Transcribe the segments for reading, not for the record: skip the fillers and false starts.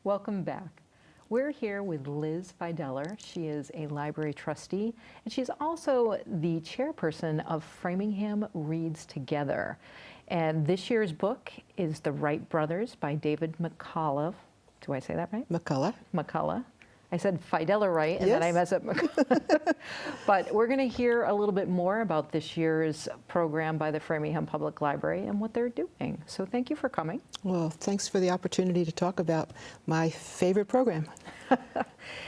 Welcome back. We're here with Liz Fideler. She is a library trustee, and she's also the chairperson of Framingham Reads Together. And this year's book is The Wright Brothers by David McCullough. Do I say that right? McCullough. McCullough. I said Fideler right, and Yes. then I mess up McCullough. But we're going to hear a little bit more about this year's program by the Framingham Public Library and what they're doing. So thank you for coming. Well, thanks for the opportunity to talk about my favorite program.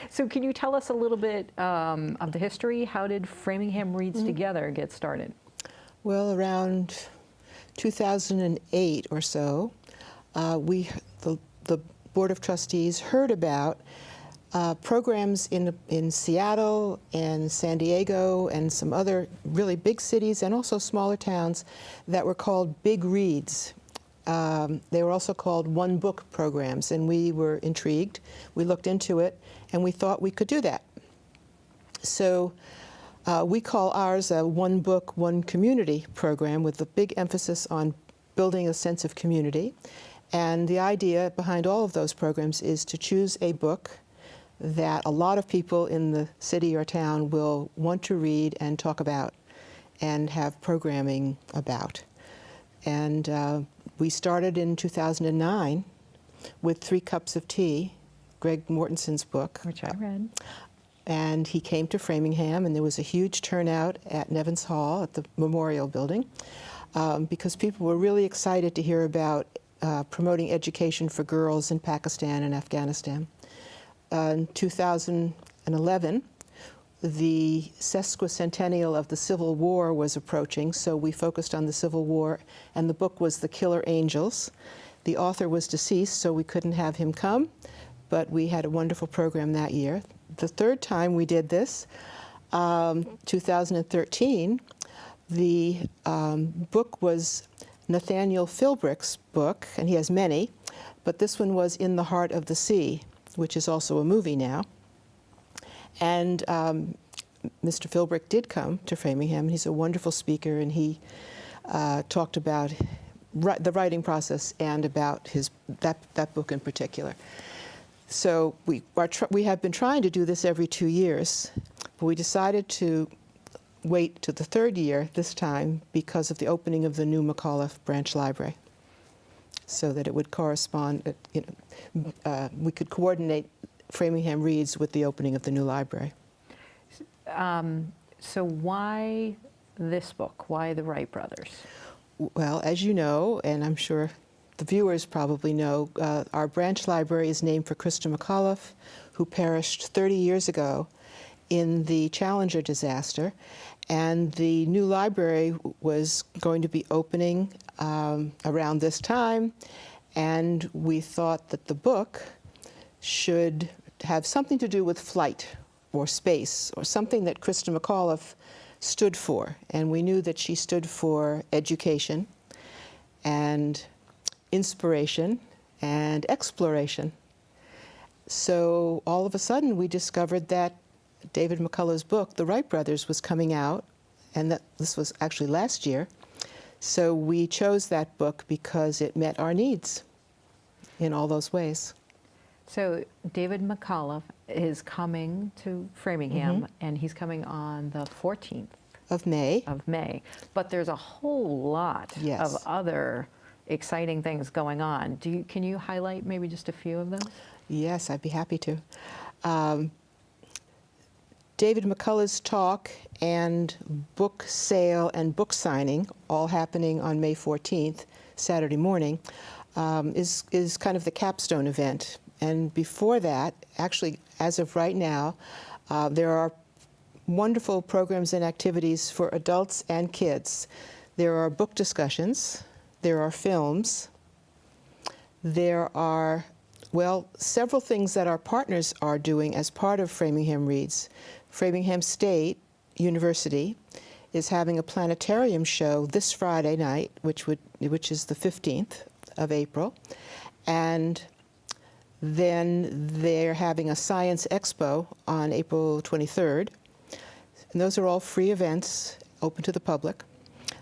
So can you tell us a little bit of the history? How did Framingham Reads Together get started? Well, around 2008 or so, the Board of Trustees heard about programs in Seattle and San Diego and some other really big cities and also smaller towns that were called Big Reads. They were also called one-book programs, and we were intrigued. We looked into it, and we thought we could do that. So we call ours a one-book, one-community program with a big emphasis on building a sense of community. And the idea behind all of those programs is to choose a book that a lot of people in the city or town will want to read and talk about and have programming about. And we started in 2009 with 3 Cups of Tea, Greg Mortenson's book. Which I read. And he came to Framingham, and there was a huge turnout at Nevins Hall at the Memorial Building because people were really excited to hear about promoting education for girls in Pakistan and Afghanistan. In 2011, the sesquicentennial of the Civil War was approaching, so we focused on the Civil War, and the book was The Killer Angels. The author was deceased, so we couldn't have him come, but we had a wonderful program that year. The third time we did this, 2013, the book was Nathaniel Philbrick's book, and he has many, but this one was In the Heart of the Sea, which is also a movie now. And Mr. Philbrick did come to Framingham. He's a wonderful speaker, and he talked about the writing process and about that book in particular. So we have been trying to do this every 2 years, but we decided to wait to the 3rd year this time because of the opening of the new McAuliffe Branch Library, so that it would correspond, we could coordinate Framingham Reads with the opening of the new library. So why this book? Why the Wright Brothers? Well, as you know, and I'm sure the viewers probably know, our branch library is named for Krista McAuliffe, who perished 30 years ago in the Challenger disaster. And the new library was going to be opening around this time, and we thought that the book should have something to do with flight or space or something that Krista McAuliffe stood for. And we knew that she stood for education and inspiration and exploration. So all of a sudden we discovered that David McCullough's book, The Wright Brothers, was coming out, and that this was actually last year. So we chose that book because it met our needs in all those ways. So David McCullough is coming to Framingham, and he's coming on the 14th of May. But there's a whole lot Yes. of other exciting things going on. Can you highlight maybe just a few of them? Yes, I'd be happy to. David McCullough's talk and book sale and book signing, all happening on May 14th, Saturday morning, is kind of the capstone event. And before that, actually, as of right now, there are wonderful programs and activities for adults and kids. There are book discussions, there are films, there are, well, several things that our partners are doing as part of Framingham Reads. Framingham State University is having a planetarium show this Friday night, which is the 15th of April, and then they're having a science expo on April 23rd. And those are all free events, open to the public.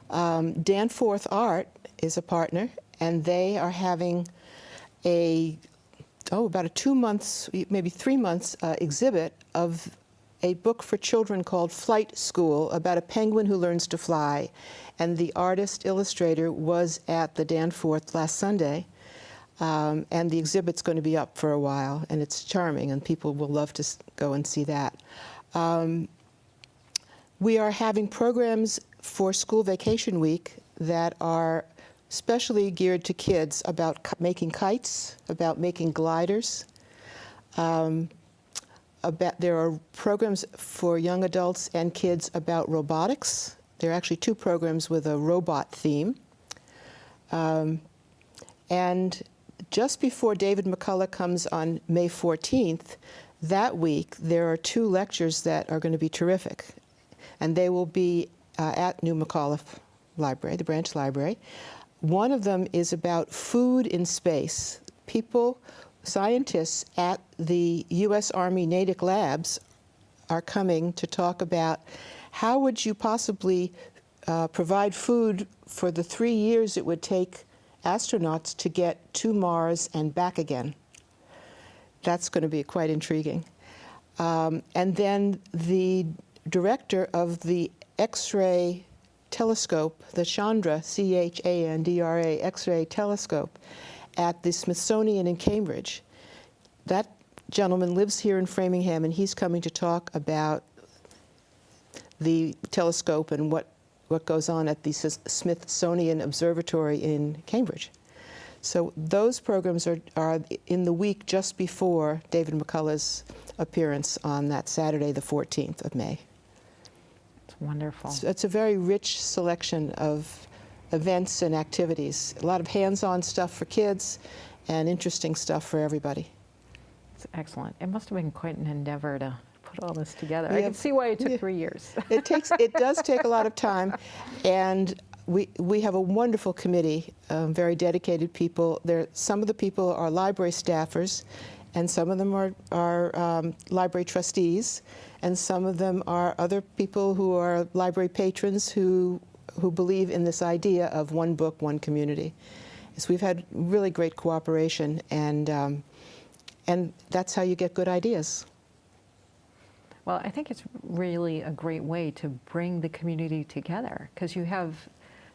Danforth Art is a partner, and they are having a about a 2 months, maybe 3 months exhibit of a book for children called Flight School about a penguin who learns to fly. And the artist illustrator was at the Danforth last Sunday. And the exhibit's going to be up for a while, and it's charming, and people will love to go and see that. We are having programs for school vacation week that are specially geared to kids about making kites, about making gliders. There are programs for young adults and kids about robotics. There are actually 2 programs with a robot theme. And just before David McCullough comes on May 14th, that week there are 2 lectures that are going to be terrific. And they will be at New McAuliffe Library, the branch library. One of them is about food in space. Scientists at the U.S. Army Natick Labs are coming to talk about how would you possibly provide food for the 3 years it would take astronauts to get to Mars and back again. That's going to be quite intriguing. And then the director of the X-ray telescope, the Chandra, C-H-A-N-D-R-A, X-ray telescope at the Smithsonian in Cambridge. That gentleman lives here in Framingham, and he's coming to talk about the telescope and what goes on at the Smithsonian Observatory in Cambridge. So those programs are in the week just before David McCullough's appearance on that Saturday, the 14th of May. It's wonderful. It's a very rich selection of events and activities. A lot of hands-on stuff for kids and interesting stuff for everybody. It's excellent. It must have been quite an endeavor to put all this together. I can see why it took 3 years. It does take a lot of time, and we have a wonderful committee, very dedicated people. Some of the people are library staffers, and some of them are library trustees, and some of them are other people who are library patrons who believe in this idea of one book, one community. So we've had really great cooperation, and that's how you get good ideas. Well, I think it's really a great way to bring the community together, because you have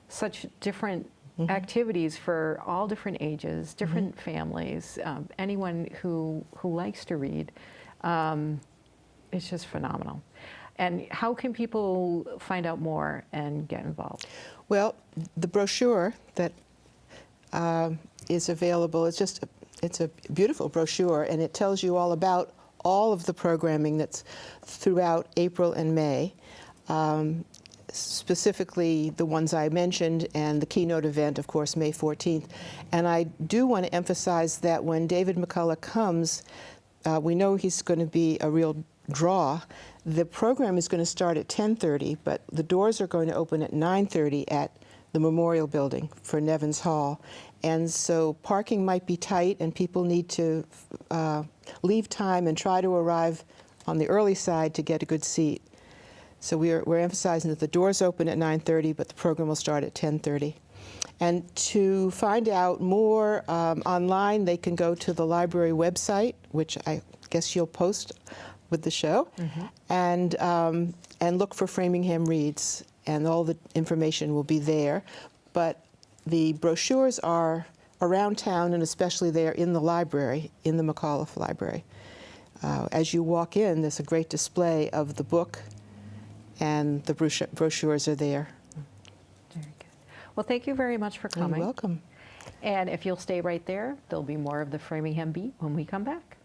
such different activities for all different ages, different families, anyone who likes to read. It's just phenomenal. And how can people find out more and get involved? Well, the brochure that is available, it's a beautiful brochure, and it tells you all about all of the programming that's throughout April and May, specifically the ones I mentioned, and the keynote event, of course, May 14th. And I do want to emphasize that when David McCullough comes, we know he's going to be a real draw. The program is going to start at 10:30, but the doors are going to open at 9:30 at the Memorial Building for Nevins Hall. And so parking might be tight, and people need to leave time and try to arrive on the early side to get a good seat. So we're emphasizing that the doors open at 9:30, but the program will start at 10:30. And to find out more online, they can go to the library website, which I guess you'll post with the show, and look for Framingham Reads, and all the information will be there. But the brochures are around town, and especially there in the library, in the McAuliffe Library. As you walk in, there's a great display of the book, and the brochures are there. Very good. Well, thank you very much for coming. You're welcome. And if you'll stay right there, there'll be more of the Framingham Beat when we come back.